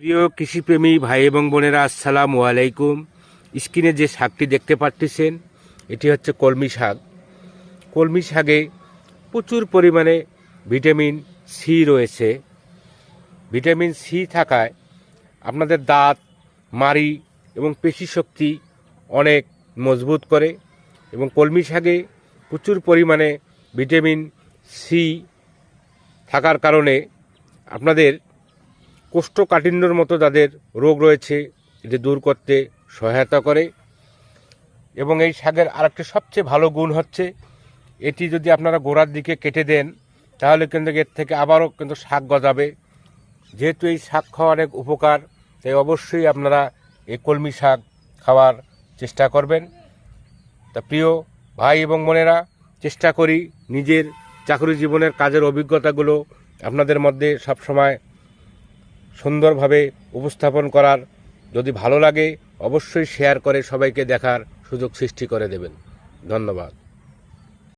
প্রিয় কৃষিপ্রেমী ভাই এবং বোনেরা, আসসালামু আলাইকুম। স্ক্রিনে যে শাকটি দেখতে পাচ্ছেন এটি হচ্ছে কলমি শাক। কলমি শাকে প্রচুর পরিমাণে ভিটামিন সি রয়েছে। ভিটামিন সি থাকায় আপনাদের দাঁত, মাড়ি এবং পেশি শক্তি অনেক মজবুত করে এবং কলমি শাকে প্রচুর পরিমাণে ভিটামিন সি থাকার কারণে আপনাদের কোষ্ঠকাঠিন্যর মতো যাদের রোগ রয়েছে এটি দূর করতে সহায়তা করে। এবং এই শাকের আরেকটি সবচেয়ে ভালো গুণ হচ্ছে এটি যদি আপনারা গোড়ার দিকে কেটে দেন তাহলে কিন্তু এর থেকে আবারও কিন্তু শাক গজাবে। যেহেতু এই শাক খাওয়া অনেক উপকার, তাই অবশ্যই আপনারা এই কলমি শাক খাওয়ার চেষ্টা করবেন। তা প্রিয় ভাই এবং বোনেরা, চেষ্টা করি নিজের চাকরি জীবনের কাজের অভিজ্ঞতাগুলো আপনাদের মধ্যে সবসময় সুন্দরভাবে উপস্থাপন করার। যদি ভালো লাগে অবশ্যই শেয়ার করে সবাইকে দেখার সুযোগ সৃষ্টি করে দেবেন। ধন্যবাদ।